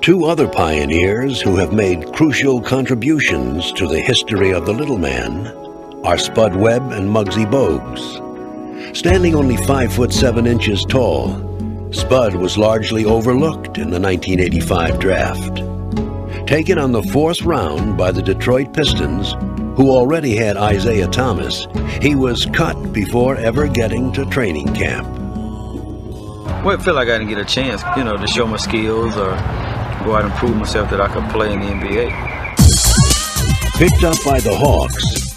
Two other pioneers who have made crucial contributions to the history of the little man are Spud Webb and Mugsy Boges. Standing only 5'7" tall, Spud was largely overlooked in the 1985 draft. Taken on the 4th round by the Detroit Pistons, who already had Isaiah Thomas, he was cut before ever getting to training camp. Well, I feel like I didn't get a chance, to show my skills or go out and prove myself that I could play in the NBA. Picked up by the Hawks,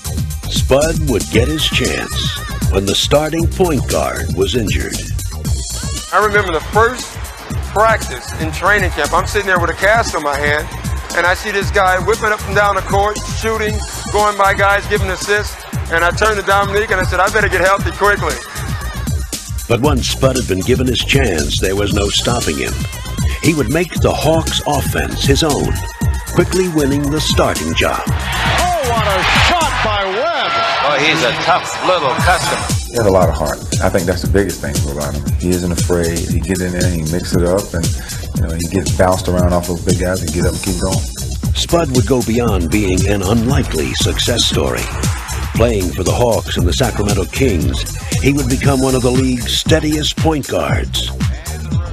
Spud would get his chance when the starting point guard was injured. I remember the first practice in training camp. I'm sitting there with a cast on my hand, and I see this guy whipping up and down the court, shooting, going by guys, giving assists, and I turned to Dominique and I said, I better get healthy quickly. But once Spud had been given his chance, there was no stopping him. He would make the Hawks' offense his own, quickly winning the starting job. Oh, what a shot by Webb! Oh, he's a tough little customer. He has a lot of heart. I think that's the biggest thing about him. He isn't afraid. He get in there, he mix it up, and he gets bounced around off those big guys and get up and keep going. Spud would go beyond being an unlikely success story. Playing for the Hawks and the Sacramento Kings, he would become one of the league's steadiest point guards.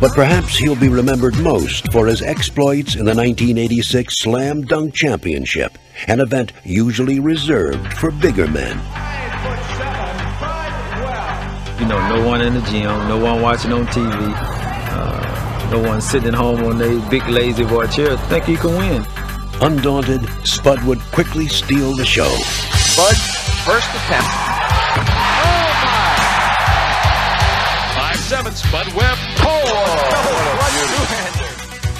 But perhaps he'll be remembered most for his exploits in the 1986 Slam Dunk Championship, an event usually reserved for bigger men. No one in the gym, no one watching on TV, no one sitting at home on their big lazy boy chair think he can win. Undaunted, Spud would quickly steal the show. Spud, first attempt. Oh, my! 5'7", Spud Webb.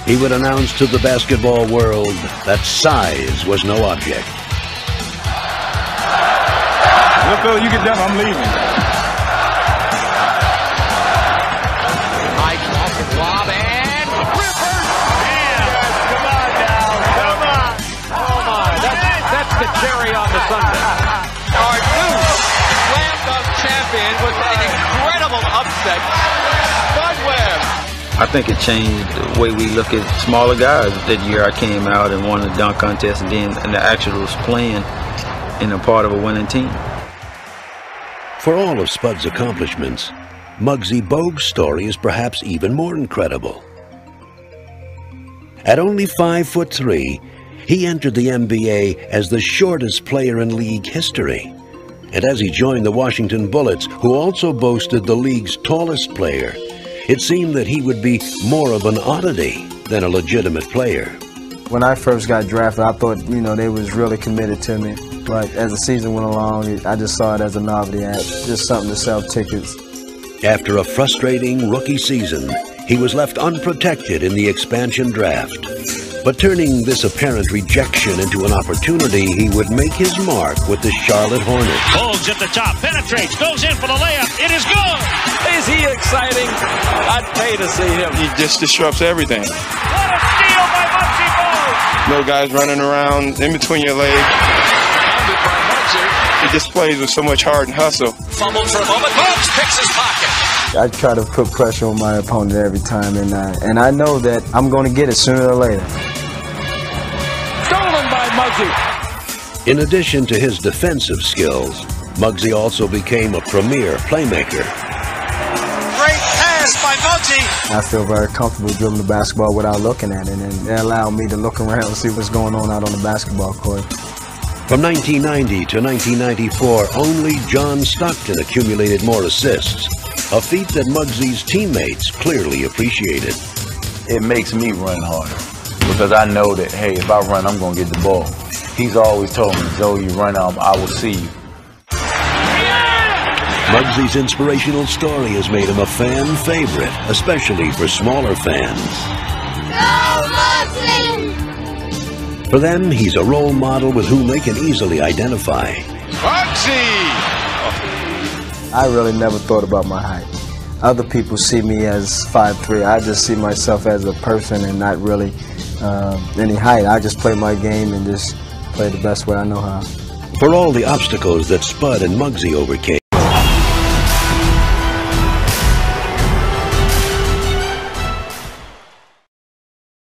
He would announce to the basketball world that size was no object. Look, Phil, you get done, I'm leaving. Lob and Rivers. Come on now, come on. Oh my, that's the cherry on the sundae. Our new Slam Dunk champion with an incredible upset, Spud Webb. I think it changed the way we look at smaller guys. That year I came out and won the dunk contest and the actual was playing in a part of a winning team. For all of Spud's accomplishments, Mugsy Boges' story is perhaps even more incredible. At only 5'3", he entered the NBA as the shortest player in league history. And as he joined the Washington Bullets, who also boasted the league's tallest player, it seemed that he would be more of an oddity than a legitimate player. When I first got drafted, I thought, they was really committed to me. But as the season went along, I just saw it as a novelty act, just something to sell tickets. After a frustrating rookie season, he was left unprotected in the expansion draft. But turning this apparent rejection into an opportunity, he would make his mark with the Charlotte Hornets. Boges at the top, penetrates, goes in for the layup. It is good! Is he exciting? I'd pay to see him. He just disrupts everything. What a steal by Mugsy Boges! No guys running around in between your legs. He just plays with so much heart and hustle. Fumbled for a moment, Boges picks his pocket. I try to put pressure on my opponent every time, and I know that I'm going to get it sooner or later. Stolen by Mugsy. In addition to his defensive skills, Mugsy also became a premier playmaker. Great pass by Mugsy. I feel very comfortable dribbling the basketball without looking at it, and it allowed me to look around and see what's going on out on the basketball court. From 1990 to 1994, only John Stockton accumulated more assists, a feat that Mugsy's teammates clearly appreciated. It makes me run harder because I know that, hey, if I run, I'm going to get the ball. He's always told me, Zoe, you run out, I will see you. Mugsy's inspirational story has made him a fan favorite, especially for smaller fans. Go Mugsy! For them, he's a role model with whom they can easily identify. Mugsy! I really never thought about my height. Other people see me as 5'3". I just see myself as a person and not really any height. I just play my game and just play the best way I know how. For all the obstacles that Spud and Mugsy overcame,